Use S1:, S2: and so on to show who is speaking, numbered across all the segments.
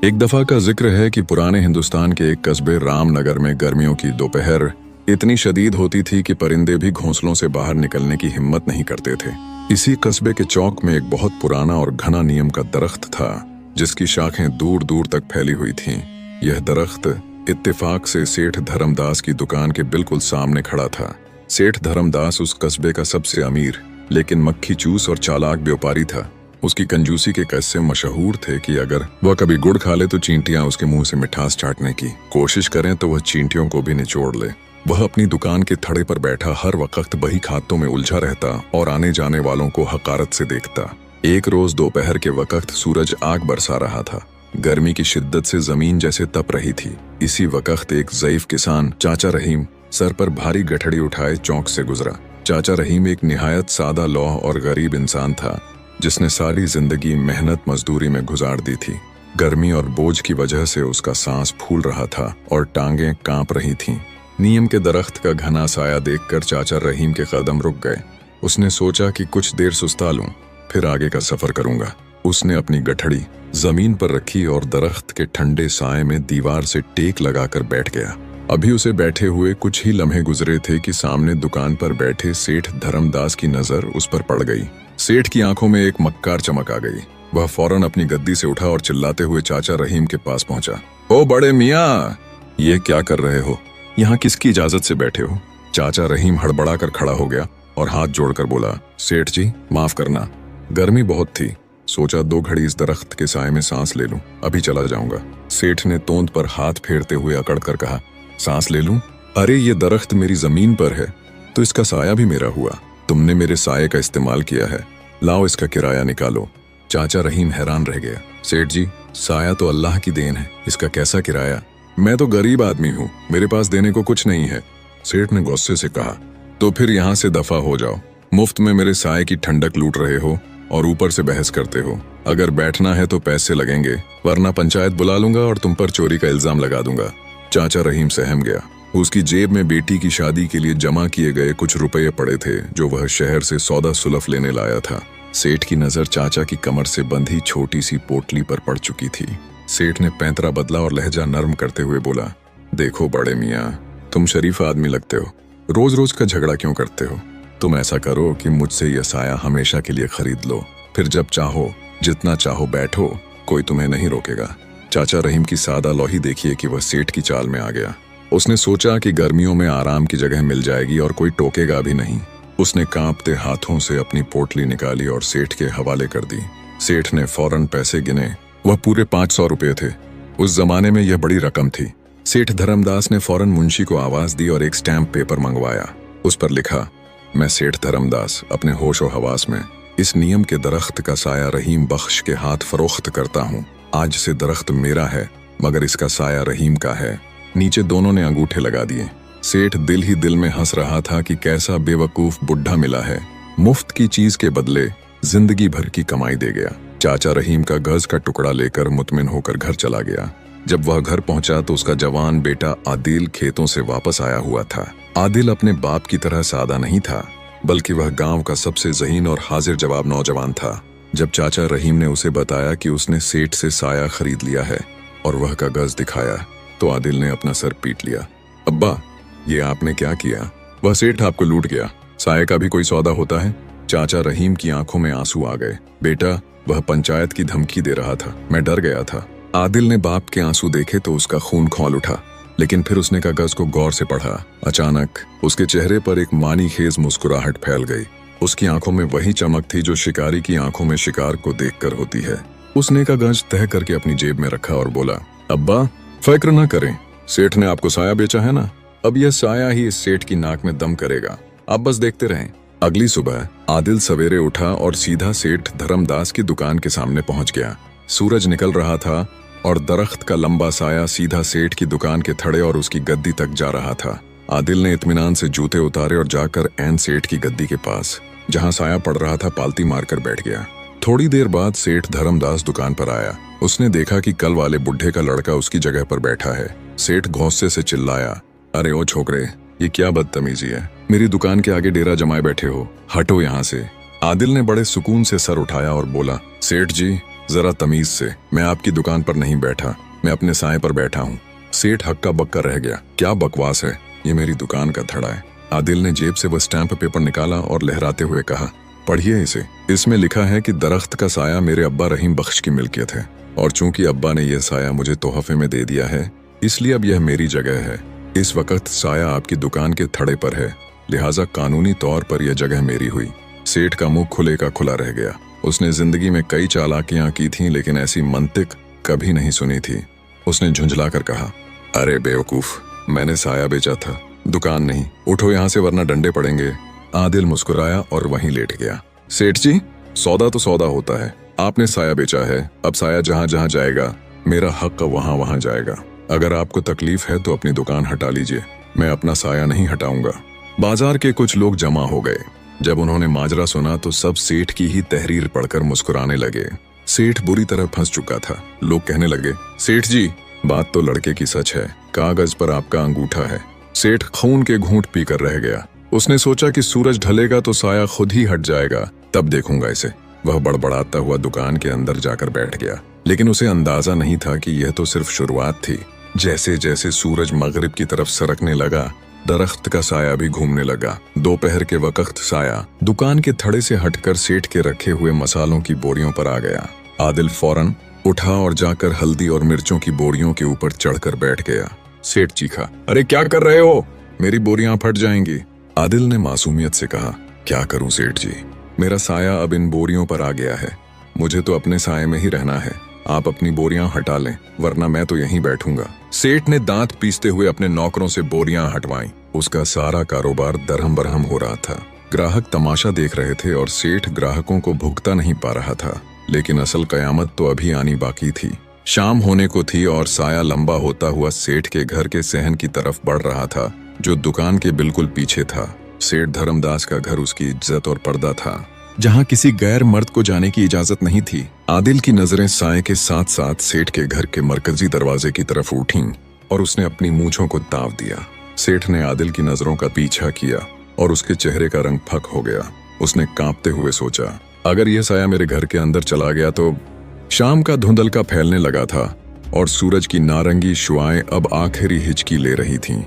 S1: एक दफा का जिक्र है कि पुराने हिंदुस्तान के एक कस्बे रामनगर में गर्मियों की दोपहर इतनी शदीद होती थी कि परिंदे भी घोंसलों से बाहर निकलने की हिम्मत नहीं करते थे। इसी कस्बे के चौक में एक बहुत पुराना और घना नीम का दरख्त था, जिसकी शाखें दूर दूर तक फैली हुई थीं। यह दरख्त इत्तेफाक से सेठ धर्मदास की दुकान के बिल्कुल सामने खड़ा था। सेठ धर्मदास उस कस्बे का सबसे अमीर लेकिन मक्खी चूस और चालाक व्यापारी था। उसकी कंजूसी के किस्से मशहूर थे कि अगर वह कभी गुड़ खा ले तो चींटियां उसके मुंह से मिठास चाटने की कोशिश करें तो वह चींटियों को भी निचोड़ ले। वह अपनी दुकान के थड़े पर बैठा हर वक्त बही खातों में उलझा रहता और आने जाने वालों को हकारत से देखता। एक रोज दोपहर के वक्त सूरज आग बरसा रहा था। गर्मी की शिद्दत से जमीन जैसे तप रही थी। इसी वक्त एक ज़ईफ किसान चाचा रहीम सर पर भारी गठड़ी उठाए चौक से गुजरा। चाचा रहीम एक निहायत सादा लौह और गरीब इंसान था, जिसने सारी जिंदगी मेहनत मजदूरी में गुजार दी थी। गर्मी और बोझ की वजह से उसका सांस फूल रहा था और टांगें कांप रही थीं। नीम के दरख्त का घना साया देखकर चाचा रहीम के कदम रुक गए। उसने सोचा कि कुछ देर सुस्ता लूं, फिर आगे का सफर करूंगा। उसने अपनी गठड़ी जमीन पर रखी और दरख्त के ठंडे साए में दीवार से टेक लगाकर बैठ गया। अभी उसे बैठे हुए कुछ ही लम्हे गुजरे थे कि सामने दुकान पर बैठे सेठ धर्मदास की नजर उस पर पड़ गई। सेठ की आंखों में एक मक्कार चमक आ गई। वह फौरन अपनी गद्दी से उठा और चिल्लाते हुए चाचा रहीम के पास पहुंचा। ओ बड़े मियाँ, ये क्या कर रहे हो? यहाँ किसकी इजाजत से बैठे हो? चाचा रहीम हड़बड़ा कर खड़ा हो गया और हाथ जोड़कर बोला, सेठ जी माफ करना, गर्मी बहुत थी, सोचा 2 घड़ी इस दरख्त के साए में सांस ले लूं, अभी चला जाऊंगा। सेठ ने तोंद पर हाथ फेरते हुए अकड़ कर कहा, सांस ले लूं? अरे ये दरख्त मेरी जमीन पर है तो इसका साया भी मेरा हुआ। तुमने मेरे साये का इस्तेमाल किया है, लाओ इसका किराया निकालो। चाचा रहीम हैरान रह गया। सेठ जी, साया तो अल्लाह की देन है, इसका कैसा किराया? मैं तो गरीब आदमी हूँ, मेरे पास देने को कुछ नहीं है। सेठ ने गुस्से से कहा, तो फिर यहाँ से दफा हो जाओ। मुफ्त में मेरे साये की ठंडक लूट रहे हो और ऊपर से बहस करते हो। अगर बैठना है तो पैसे लगेंगे, वरना पंचायत बुला लूंगा और तुम पर चोरी का इल्जाम लगा दूंगा। चाचा रहीम सहम गया। उसकी जेब में बेटी की शादी के लिए जमा किए गए कुछ रुपये पड़े थे, जो वह शहर से सौदा सुलफ लेने लाया था। सेठ की नजर चाचा की कमर से बंधी छोटी सी पोटली पर पड़ चुकी थी। सेठ ने पैंतरा बदला और लहजा नर्म करते हुए बोला, देखो बड़े मियाँ, तुम शरीफ आदमी लगते हो, रोज रोज का झगड़ा क्यों करते हो? तुम ऐसा करो कि मुझसे यह साया हमेशा के लिए खरीद लो, फिर जब चाहो जितना चाहो बैठो, कोई तुम्हें नहीं रोकेगा। चाचा रहीम की सादा लौही देखिए कि वह सेठ की चाल में आ गया। उसने सोचा कि गर्मियों में आराम की जगह मिल जाएगी और कोई टोकेगा भी नहीं। उसने कांपते हाथों से अपनी पोटली निकाली और सेठ के हवाले कर दी। सेठ ने फौरन पैसे गिने। वह पूरे 500 रुपये थे। उस जमाने में यह बड़ी रकम थी। सेठ धर्मदास ने फौरन मुंशी को आवाज दी और एक स्टैम्प पेपर मंगवाया। उस पर लिखा, मैं सेठ धर्मदास अपने होश और हवास में इस नियम के दरख्त का साया रहीम बख्श के हाथ फरोख्त करता हूँ। आज से दरख्त मेरा है, मगर इसका साया रहीम का है। नीचे दोनों ने अंगूठे लगा दिए। सेठ दिल ही दिल में हंस रहा था कि कैसा बेवकूफ बुढ़ा मिला है, मुफ्त की चीज के बदले जिंदगी भर की कमाई दे गया। चाचा रहीम का गज का टुकड़ा लेकर मुतमिन होकर घर चला गया। जब वह घर पहुंचा तो उसका जवान बेटा आदिल खेतों से वापस आया हुआ था। आदिल अपने बाप की तरह सादा नहीं था, बल्कि वह गांव का सबसे ज़हीन और हाजिर जवाब नौजवान था। जब चाचा रहीम ने उसे बताया कि उसने सेठ से साया खरीद लिया है और वह कागज दिखाया, तो आदिल ने अपना सर पीट लिया। अब्बा, ये आपने क्या किया? वह सेठ आपको लूट गया, साये का भी कोई सौदा होता है? चाचा रहीम की आंखों में आंसू आ गए। बेटा, वह पंचायत की धमकी दे रहा था, मैं डर गया था। आदिल ने बाप के आंसू देखे तो उसका खून खौल उठा, लेकिन फिर उसने कागज को गौर से पढ़ा। अचानक उसके चेहरे पर एक मानीखेज मुस्कुराहट फैल गई। उसकी आंखों में वही चमक थी जो शिकारी की आंखों में शिकार को देखकर होती है। उसने कागज तह करके अपनी जेब में रखा और बोला, अब्बा, फिक्र न करें, सेठ ने आपको साया बेचा है ना, अब यह साया ही इस सेठ की नाक में दम करेगा, आप बस देखते रहें। अगली सुबह आदिल सवेरे उठा और सीधा सेठ धर्मदास की दुकान के सामने पहुंच गया। सूरज निकल रहा था और दरख्त का लंबा साया सीधा सेठ की दुकान के थड़े और उसकी गद्दी तक जा रहा था। आदिल ने इत्मीनान से जूते उतारे और जाकर ऐन सेठ की गद्दी के पास, जहां साया पड़ रहा था, पालती मारकर बैठ गया। थोड़ी देर बाद सेठ धर्मदास दुकान पर आया। उसने देखा कि कल वाले बुढ़े का लड़का उसकी जगह पर बैठा है। सेठ गुस्से से चिल्लाया, अरे ओ छोकरे, ये क्या बदतमीजी है, मेरी दुकान के आगे डेरा जमाए बैठे हो, हटो यहाँ से। आदिल ने बड़े सुकून से सर उठाया और बोला, सेठ जी, जरा तमीज से, मैं आपकी दुकान पर नहीं बैठा, मैं अपने साए पर बैठा हूँ। सेठ हक्का बक्का रह गया। क्या बकवास है, ये मेरी दुकान का धड़ा है। आदिल ने जेब से वह स्टैंप पेपर निकाला और लहराते हुए कहा, पढ़िए इसे। इसमें लिखा है कि दरख्त का साया मेरे अब्बा रहीम बख्श की मिल्कियत है, और चूंकि अब्बा ने यह साया मुझे तोहफे में दे दिया है, इसलिए अब यह मेरी जगह है। इस वक्त साया आपकी दुकान के थड़े पर है, लिहाजा कानूनी तौर पर यह जगह मेरी हुई। सेठ का मुंह खुले का खुला रह गया। उसने जिंदगी में कई चालाकियां की थीं, लेकिन ऐसी मंतिक कभी नहीं सुनी थी। उसने झुंझलाकर कहा, अरे बेवकूफ, मैंने साया बेचा था, दुकान नहीं। उठो यहाँ से वरना डंडे पड़ेंगे। आदिल मुस्कुराया और वहीं लेट गया। सेठ जी, सौदा तो सौदा होता है। आपने साया बेचा है, अब साया जहाँ जहाँ जाएगा मेरा हक वहाँ वहाँ जाएगा। अगर आपको तकलीफ है तो अपनी दुकान हटा लीजिए, मैं अपना साया नहीं हटाऊंगा। बाजार के कुछ लोग जमा हो गए। जब उन्होंने माजरा सुना तो सब सेठ की ही तहरीर पढ़कर मुस्कुराने लगे। सेठ बुरी तरह फंस चुका था। लोग कहने लगे, सेठ जी, बात तो लड़के की सच है, कागज पर आपका अंगूठा है। सेठ खून के घूंट पीकर रह गया। उसने सोचा कि सूरज ढलेगा तो साया खुद ही हट जाएगा, तब देखूंगा इसे। वह बड़बड़ाता हुआ दुकान के अंदर जाकर बैठ गया, लेकिन उसे अंदाजा नहीं था कि यह तो सिर्फ शुरुआत थी। जैसे जैसे सूरज मगरिब की तरफ सरकने लगा, दरख्त का साया भी घूमने लगा। दोपहर के वक्त साया दुकान के थड़े से हटकर सेठ के रखे हुए मसालों की बोरियों पर आ गया। आदिल फौरन उठा और जाकर हल्दी और मिर्चों की बोरियों के ऊपर चढ़कर बैठ गया। सेठ चीखा, अरे क्या कर रहे हो, मेरी बोरियां फट जाएंगी। आदिल ने मासूमियत से कहा, क्या करूं सेठ जी, मेरा साया अब इन बोरियों पर आ गया है, मुझे तो अपने साये में ही रहना है। आप अपनी बोरियां हटा लें, वरना मैं तो यहीं बैठूंगा। सेठ ने दांत पीसते हुए अपने नौकरों से बोरियां हटवाईं। उसका सारा कारोबार दरहम बरहम हो रहा था। ग्राहक तमाशा देख रहे थे और सेठ ग्राहकों को भुगता नहीं पा रहा था। लेकिन असल कयामत तो अभी आनी बाकी थी। शाम होने को थी और साया लंबा होता हुआ सेठ के घर के सहन की तरफ बढ़ रहा था, जो दुकान के बिल्कुल पीछे था। सेठ धर्मदास का घर उसकी इज्जत और पर्दा था, जहां किसी गैर मर्द को जाने की इजाजत नहीं थी। आदिल की नजरें साए के साथ साथ सेठ के घर के मरकजी दरवाजे की तरफ उठीं और उसने अपनी मूंछों को ताव दिया। सेठ ने आदिल की नजरों का पीछा किया और उसके चेहरे का रंग फक हो गया। उसने कांपते हुए सोचा, अगर यह साया मेरे घर के अंदर चला गया तो। शाम का धुंधलका फैलने लगा था और सूरज की नारंगी शुआएं अब आखिरी हिचकी ले रही थीं।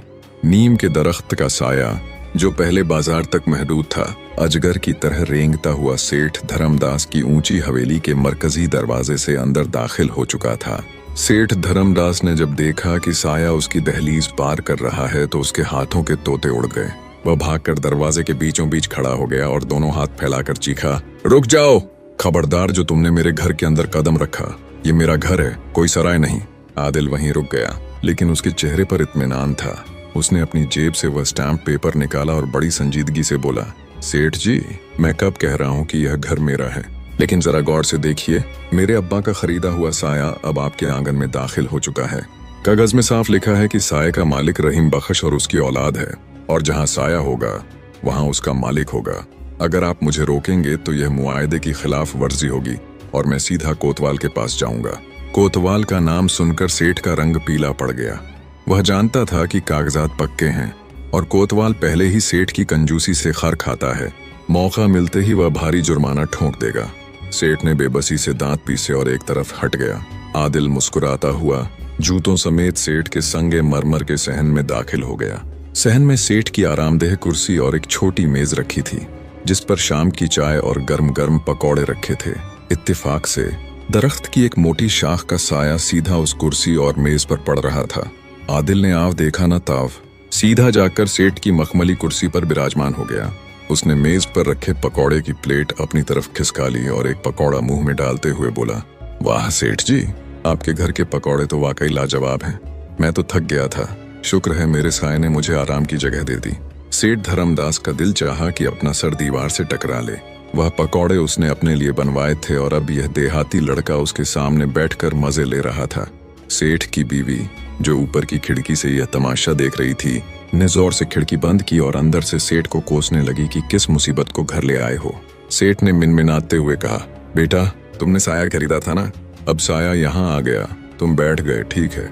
S1: नीम के दरख्त का साया, जो पहले बाजार तक महदूद था, अजगर की तरह रेंगता हुआ सेठ धर्मदास की ऊंची हवेली के मरकजी दरवाजे से अंदर दाखिल हो चुका था। सेठ धर्मदास ने जब देखा कि साया उसकी दहलीज पार कर रहा है तो उसके हाथों के तोते उड़ गए। वह भागकर दरवाजे के बीचों बीच खड़ा हो गया और दोनों हाथ फैलाकर चीखा, रुक जाओ, खबरदार जो तुमने मेरे घर के अंदर कदम रखा, ये मेरा घर है, कोई सराय नहीं। आदिल वहीं रुक गया, लेकिन उसके चेहरे पर इत्मीनान था। उसने अपनी जेब से वह स्टैम्प पेपर निकाला और बड़ी संजीदगी से बोला, सेठ जी, मैं कब कह रहा हूँ कि यह घर मेरा है, लेकिन जरा गौर से देखिए, मेरे अब्बा का खरीदा हुआ साया अब आपके आंगन में दाखिल हो चुका है। कागज में साफ लिखा है कि साये का मालिक रहीम बख्श और उसकी औलाद है, और जहाँ साया होगा वहाँ उसका मालिक होगा। अगर आप मुझे रोकेंगे तो यह मुआहदे की खिलाफ वर्जी होगी और मैं सीधा कोतवाल के पास जाऊंगा। कोतवाल का नाम सुनकर सेठ का रंग पीला पड़ गया। वह जानता था कि कागजात पक्के हैं और कोतवाल पहले ही सेठ की कंजूसी से खर खाता है। मौका मिलते ही वह भारी जुर्माना ठोंक देगा। सेठ ने बेबसी से दांत पीसे और एक तरफ हट गया। आदिल मुस्कुराता हुआ जूतों समेत सेठ के संगे मरमर के सहन में दाखिल हो गया। सहन में सेठ की आरामदेह कुर्सी और एक छोटी मेज रखी थी, जिस पर शाम की चाय और गर्म गर्म पकौड़े रखे थे। इत्तेफाक से दरख्त की एक मोटी शाख का साया सीधा उस कुर्सी और मेज पर पड़ रहा था। आदिल ने आव देखा न ताव, सीधा जाकर सेठ की मखमली कुर्सी पर विराजमान हो गया। उसने मेज पर रखे पकौड़े की प्लेट अपनी तरफ खिसका ली और एक पकौड़ा मुंह में डालते हुए बोला, वाह सेठ जी, आपके घर के पकौड़े तो वाकई लाजवाब हैं। मैं तो थक गया था, शुक्र है मेरे साये ने मुझे आराम की जगह दे दी। सेठ धर्मदास का दिल चाहा कि अपना सर दीवार से टकरा ले। वह पकौड़े उसने अपने लिए बनवाए थे और अब यह देहाती लड़का उसके सामने बैठकर मजे ले रहा था। सेठ की बीवी, जो ऊपर की खिड़की से यह तमाशा देख रही थी, ने जोर से खिड़की बंद की और अंदर से सेठ को कोसने लगी कि किस मुसीबत को घर ले आए हो। सेठ ने मिनमिनाते हुए कहा, बेटा, तुमने साया खरीदा था ना, अब साया यहाँ आ गया, तुम बैठ गए, ठीक है,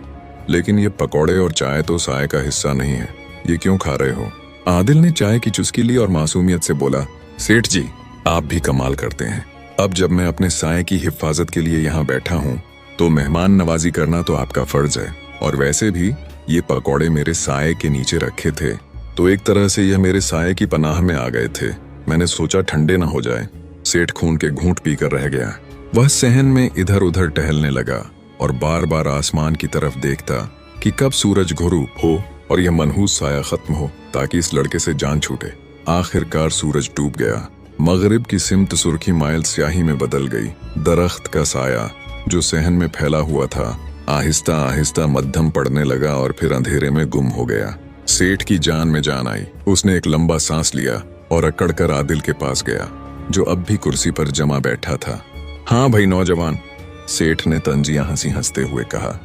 S1: लेकिन ये पकौड़े और चाय तो साये का हिस्सा नहीं है, ये क्यों खा रहे हो? आदिल ने चाय की चुस्की ली और मासूमियत से बोला, सेठ जी, आप भी कमाल करते हैं, अब जब मैं अपने साये की हिफाजत के लिए यहाँ बैठा हूँ तो मेहमान नवाजी करना तो आपका फर्ज है। और वैसे भी ये पकौड़े मेरे साये के नीचे रखे थे तो एक तरह से यह मेरे साये की पनाह में आ गए थे। मैंने सोचा ठंडे न हो जाए। सेठ खून के घूंट पीकर रह गया। वह सहन में इधर उधर टहलने लगा और बार बार आसमान की तरफ देखता कि कब सूरज घुरूप हो और यह मनहूस साया खत्म हो ताकि इस लड़के से जान छूटे। आखिरकार सूरज डूब गया। मगरिब की सिमत सुर्खी माइल स्याही में बदल गई। दरख्त का साया जो सहन में फैला हुआ था आहिस्ता आहिस्ता मध्यम पड़ने लगा और फिर अंधेरे में गुम हो गया। सेठ की जान में जान आई। उसने एक लंबा सांस लिया और अकड़ कर आदिल के पास गया जो अब भी कुर्सी पर जमा बैठा था। हाँ भाई नौजवान, सेठ ने तंजिया हंसी हंसते हुए कहा,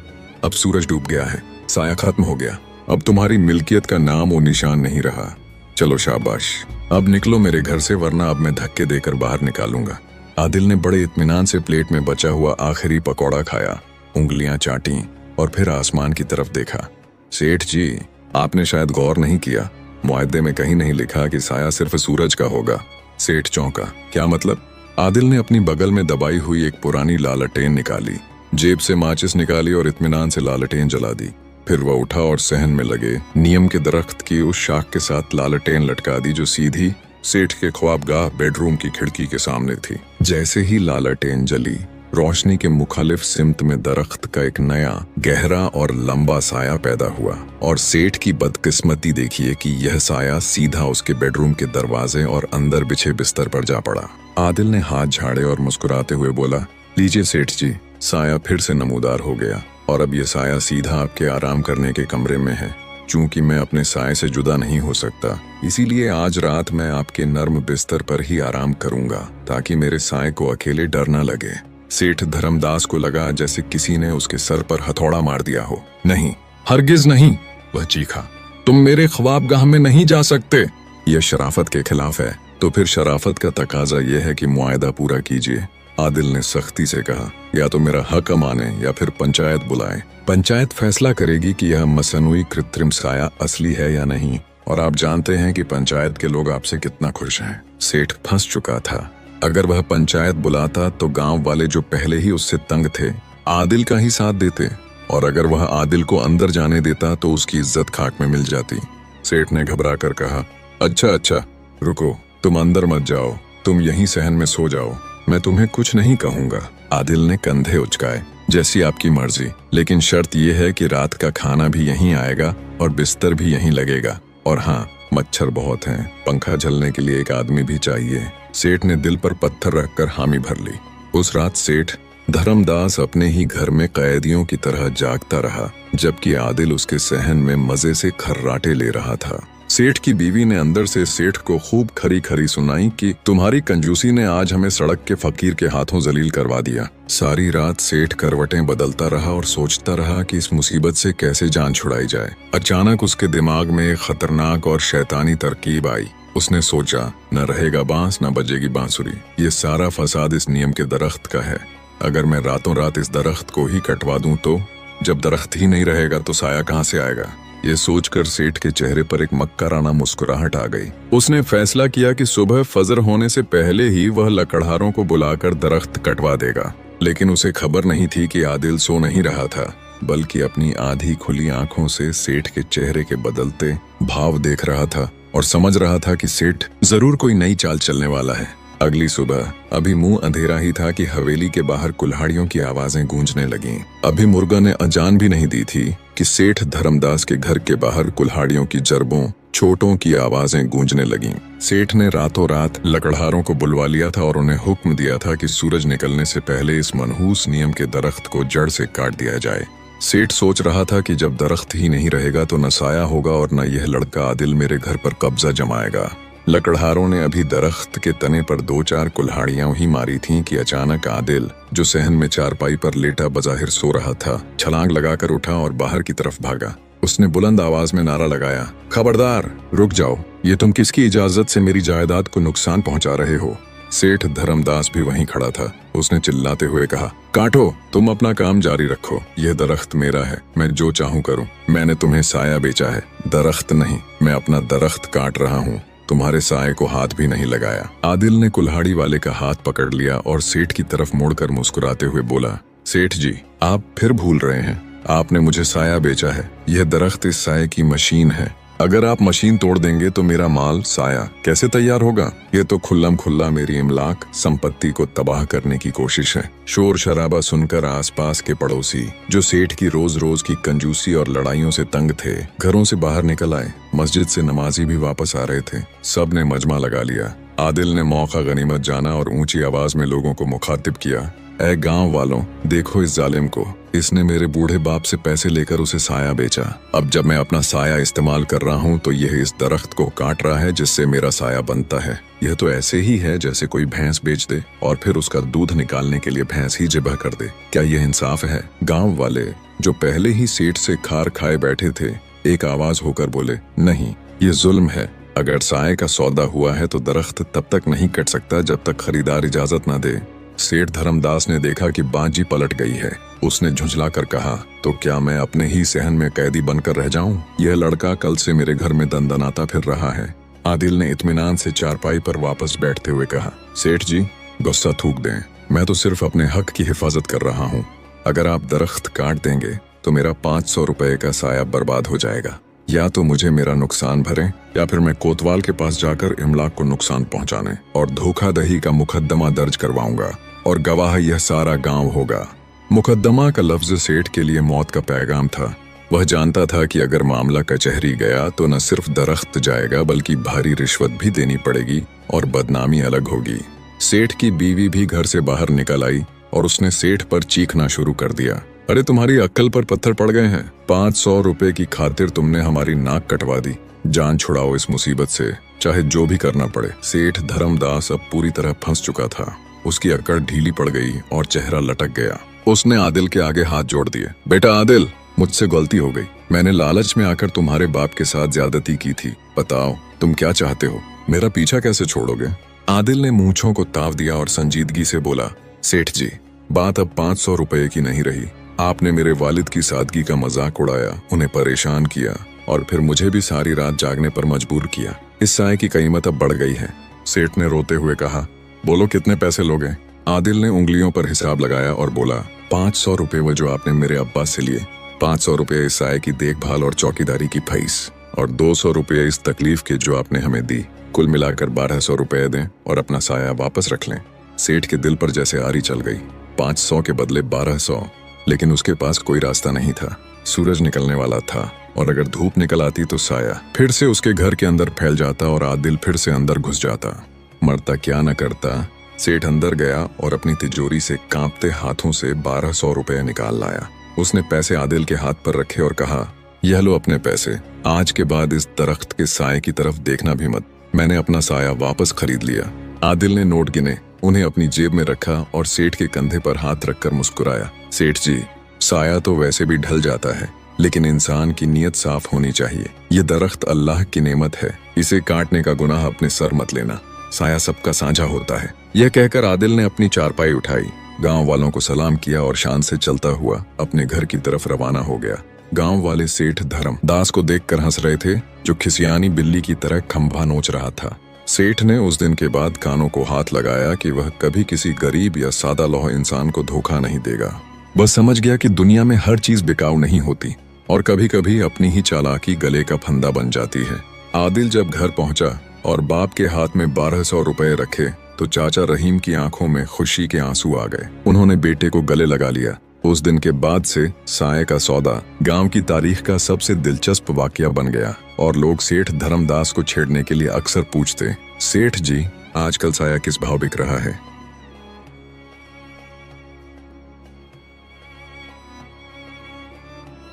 S1: अब सूरज डूब गया है, साया खत्म हो गया। अब तुम्हारी मिल्कियत का नाम और निशान नहीं रहा। चलो शाबाश, अब निकलो मेरे घर से, वरना अब मैं धक्के देकर बाहर निकालूंगा। आदिल ने बड़े इत्मीनान से प्लेट में बचा हुआ आखिरी पकौड़ा खाया, उंगलियां चाटी और फिर आसमान की तरफ देखा। सेठ जी, आपने शायद गौर नहीं किया, मुआहदे में कहीं नहीं लिखा कि साया सिर्फ सूरज का होगा। सेठ चौंका। क्या मतलब? आदिल ने अपनी बगल में दबाई हुई एक पुरानी लालटेन निकाली, जेब से माचिस निकाली और इत्मीनान से लालटेन जला दी। फिर वह उठा और सहन में लगे नीम के दरख्त की उस शाख के साथ लालटेन लटका दी जो सीधी सेठ के ख्वाबगाह बेडरूम की खिड़की के सामने थी। जैसे ही लालटेन जली, रोशनी के मुखालिफ सिमत में दरख्त का एक नया गहरा और लंबा साया पैदा हुआ। और सेठ की बदकिस्मती देखिए कि यह साया सीधा उसके बेडरूम के दरवाजे और अंदर बिछे बिस्तर पर जा पड़ा। आदिल ने हाथ झाड़े और मुस्कुराते हुए बोला, लीजिए सेठ जी, साया फिर से नमूदार हो गया और अब यह साया सीधा आपके आराम करने के कमरे में है। चूंकि मैं अपने साये से जुदा नहीं हो सकता, इसीलिए आज रात मैं आपके नर्म बिस्तर पर ही आराम करूंगा ताकि मेरे साये को अकेले डर न लगे। सेठ धर्मदास को लगा जैसे किसी ने उसके सर पर हथौड़ा मार दिया हो। नहीं, हरगिज नहीं, वह चीखा, तुम मेरे ख्वाबगाह में नहीं जा सकते। यह शराफत के खिलाफ है। तो फिर शराफत का तकाजा यह है कि मुआहदा पूरा कीजिए। आदिल ने सख्ती से कहा, या तो मेरा हक माने या फिर पंचायत बुलाएं। पंचायत फैसला करेगी कि यह मसनूई कृत्रिम साया असली है या नहीं, और आप जानते हैं कि पंचायत के लोग आपसे कितना खुश हैं। सेठ फंस चुका था। अगर वह पंचायत बुलाता तो गांव वाले जो पहले ही उससे तंग थे आदिल का ही साथ देते, और अगर वह आदिल को अंदर जाने देता तो उसकी इज्जत खाक में मिल जाती। सेठ ने घबरा कर कहा, अच्छा, रुको, तुम अंदर मत जाओ, तुम यहीं सहन में सो जाओ, मैं तुम्हें कुछ नहीं कहूंगा। आदिल ने कंधे उचकाए, जैसी आपकी मर्जी, लेकिन शर्त यह है कि रात का खाना भी यहीं आएगा और बिस्तर भी यहीं लगेगा। और हाँ, मच्छर बहुत हैं, पंखा झलने के लिए एक आदमी भी चाहिए। सेठ ने दिल पर पत्थर रखकर हामी भर ली। उस रात सेठ धर्मदास अपने ही घर में कैदियों की तरह जागता रहा, जबकि आदिल उसके सहन में मजे से खर्राटे ले रहा था। सेठ की बीवी ने अंदर से सेठ को खूब खरी खरी सुनाई कि तुम्हारी कंजूसी ने आज हमें सड़क के फकीर के हाथों जलील करवा दिया। सारी रात सेठ करवटें बदलता रहा और सोचता रहा कि इस मुसीबत से कैसे जान छुड़ाई जाए। अचानक उसके दिमाग में एक खतरनाक और शैतानी तरकीब आई। उसने सोचा, न रहेगा बांस न बजेगी बांसुरी। ये सारा फसाद इस नीम के दरख्त का है। अगर मैं रातों रात इस दरख्त को ही कटवा दूं तो जब दरख्त ही नहीं रहेगा तो साया कहां से आएगा। ये सोचकर सेठ के चेहरे पर एक मक्काराना मुस्कुराहट आ गई। उसने फैसला किया कि सुबह फजर होने से पहले ही वह लकड़हारों को बुलाकर दरख्त कटवा देगा। लेकिन उसे खबर नहीं थी कि आदिल सो नहीं रहा था, बल्कि अपनी आधी खुली आंखों से सेठ के चेहरे के बदलते भाव देख रहा था और समझ रहा था कि सेठ जरूर कोई नई चाल चलने वाला है। अगली सुबह अभी मुंह अंधेरा ही था कि हवेली के बाहर कुल्हाड़ियों की आवाजें गूंजने लगीं। अभी मुर्गा ने अजान भी नहीं दी थी कि सेठ धर्मदास के घर के बाहर कुल्हाड़ियों की जरबों छोटों की आवाजें गूंजने लगीं। सेठ ने रातों रात लकड़हारों को बुलवा लिया था और उन्हें हुक्म दिया था कि सूरज निकलने से पहले इस मनहूस नीम के दरख्त को जड़ से काट दिया जाए। सेठ सोच रहा था कि जब दरख्त ही नहीं रहेगा तो न साया होगा और न यह लड़का आदिल मेरे घर पर कब्जा जमाएगा। लकड़हारों ने अभी दरख्त के तने पर 2-4 कुल्हाड़ियां ही मारी थीं कि अचानक आदिल, जो सहन में चारपाई पर लेटा बजाहिर सो रहा था, छलांग लगाकर उठा और बाहर की तरफ भागा। उसने बुलंद आवाज में नारा लगाया, खबरदार, रुक जाओ, ये तुम किसकी इजाजत से मेरी जायदाद को नुकसान पहुंचा रहे हो। सेठ धर्मदास भी वहीं खड़ा था। उसने चिल्लाते हुए कहा, काटो, तुम अपना काम जारी रखो, यह दरख्त मेरा है, मैं जो चाहूं करूं। मैंने तुम्हें साया बेचा है, दरख्त नहीं। मैं अपना दरख्त काट रहा हूं तुम्हारे साए को हाथ भी नहीं लगाया। आदिल ने कुल्हाड़ी वाले का हाथ पकड़ लिया और सेठ की तरफ मुड़कर मुस्कुराते हुए बोला, सेठ जी, आप फिर भूल रहे हैं। आपने मुझे साया बेचा है। यह दरख्त इस साए की मशीन है। अगर आप मशीन तोड़ देंगे तो मेरा माल साया कैसे तैयार होगा? ये तो खुल्लम खुल्ला मेरी इमलाक संपत्ति को तबाह करने की कोशिश है। शोर शराबा सुनकर आसपास के पड़ोसी, जो सेठ की रोज रोज की कंजूसी और लड़ाइयों से तंग थे, घरों से बाहर निकल आए। मस्जिद से नमाजी भी वापस आ रहे थे। सब ने मजमा लगा लिया। आदिल ने मौका गनीमत जाना और ऊंची आवाज में लोगों को मुखातिब किया, ऐ गांव वालों, देखो इस जालिम को। इसने मेरे बूढ़े बाप से पैसे लेकर उसे साया बेचा। अब जब मैं अपना साया इस्तेमाल कर रहा हूँ तो यह इस दरख्त को काट रहा है जिससे मेरा साया बनता है। यह तो ऐसे ही है जैसे कोई भैंस बेच दे और फिर उसका दूध निकालने के लिए भैंस ही जिबह कर दे। क्या यह इंसाफ है? गाँव वाले, जो पहले ही सेठ से खार खाए बैठे थे, एक आवाज होकर बोले, नहीं, ये जुल्म है। अगर साये का सौदा हुआ है तो दरख्त तब तक नहीं कट सकता जब तक खरीदार इजाजत न दे। सेठ धर्मदास ने देखा कि बाजी पलट गई है। उसने झुंझला कर कहा, तो क्या मैं अपने ही सहन में कैदी बनकर रह जाऊं? यह लड़का कल से मेरे घर में दंदनाता फिर रहा है। आदिल ने इत्मीनान से चारपाई पर वापस बैठते हुए कहा, सेठ जी, गुस्सा थूक दें। मैं तो सिर्फ अपने हक की हिफाजत कर रहा हूँ। अगर आप दरख्त काट देंगे तो मेरा 500 रुपए का साया बर्बाद हो जाएगा। या तो मुझे मेरा नुकसान भरें या फिर मैं कोतवाल के पास जाकर इमलाक को नुकसान पहुंचाने और धोखाधड़ी का मुकदमा दर्ज करवाऊंगा और गवाह यह सारा गांव होगा। मुकदमा का लफ्ज सेठ के लिए मौत का पैगाम था। वह जानता था कि अगर मामला कचहरी गया तो न सिर्फ दरख्त जाएगा बल्कि भारी रिश्वत भी देनी पड़ेगी और बदनामी अलग होगी। सेठ की बीवी भी घर से बाहर निकल आई और उसने सेठ पर चीखना शुरू कर दिया, अरे तुम्हारी अक्ल पर पत्थर पड़ गए हैं। 500 रुपए की खातिर तुमने हमारी नाक कटवा दी। जान छुड़ाओ इस मुसीबत से, चाहे जो भी करना पड़े। सेठ धर्मदास अब पूरी तरह फंस चुका था। उसकी अकड़ ढीली पड़ गई और चेहरा लटक गया। उसने आदिल के आगे हाथ जोड़ दिए, बेटा आदिल, मुझसे गलती हो गई। मैंने लालच में आकर तुम्हारे बाप के साथ ज्यादती की थी। बताओ तुम क्या चाहते हो? मेरा पीछा कैसे छोड़ोगे? आदिल ने मूंछों को ताव दिया और संजीदगी से बोला, सेठ जी, बात अब 500 रुपए की नहीं रही। आपने मेरे वालिद की सादगी का मजाक उड़ाया, उन्हें परेशान किया और फिर मुझे भी सारी रात जागने पर मजबूर किया। इस साए की कीमत अब बढ़ गई है। सेठ ने रोते हुए कहा, बोलो कितने पैसे लोगे? आदिल ने उंगलियों पर हिसाब लगाया और बोला, 500 रुपए वो जो आपने मेरे अब्बा से लिए, 500 रुपए इस साए की देखभाल और चौकीदारी की फीस और 200 रुपए इस तकलीफ के जो आपने हमें दी। कुल मिलाकर 1200 रुपए दें और अपना साया वापस रख लें। सेठ के दिल पर जैसे आरी चल गई। 500 के बदले 1200, लेकिन उसके पास कोई रास्ता नहीं था। सूरज निकलने वाला था और अगर धूप निकल आती तो साया फिर से उसके घर के अंदर फैल जाता और आदिल फिर से अंदर घुस जाता। मरता क्या न करता। सेठ अंदर गया और अपनी तिजोरी से कांपते हाथों से 1200 रुपए निकाल लाया। उसने पैसे आदिल के हाथ पर रखे और कहा, यह लो अपने पैसे। आज के बाद इस दरख्त के साए की तरफ देखना भी मत। मैंने अपना साया वापस खरीद लिया। आदिल ने नोट गिने, उन्हें अपनी जेब में रखा और सेठ के कंधे पर हाथ रखकर मुस्कुराया, सेठ जी, साया तो वैसे भी ढल जाता है, लेकिन इंसान की नीयत साफ होनी चाहिए। ये दरख्त अल्लाह की नेमत है, इसे काटने का गुनाह अपने सर मत लेना। साया सबका साझा होता है। यह कहकर आदिल ने अपनी चारपाई उठाई, गांव वालों को सलाम किया और शान से चलता हुआ अपने घर की तरफ रवाना हो गया। गांव वाले सेठ धर्मदास को देखकर हंस रहे थे, जो खिसियानी बिल्ली की तरह खंभा नोच रहा था। सेठ ने उस दिन के बाद कानों को हाथ लगाया कि वह कभी किसी गरीब या सादा लौह इंसान को धोखा नहीं देगा। बस समझ गया कि दुनिया में हर चीज बिकाऊ नहीं होती और कभी कभी अपनी ही चालाकी गले का फंदा बन जाती है। आदिल जब घर पहुंचा और बाप के हाथ में 1200 रुपए रखे तो चाचा रहीम की आंखों में खुशी के आंसू आ गए। उन्होंने बेटे को गले लगा लिया। उस दिन के बाद से साये का सौदा गांव की तारीख का सबसे दिलचस्प वाकया बन गया और लोग सेठ धर्मदास को छेड़ने के लिए अक्सर पूछते, सेठ जी, आजकल साया किस भाव बिक रहा है?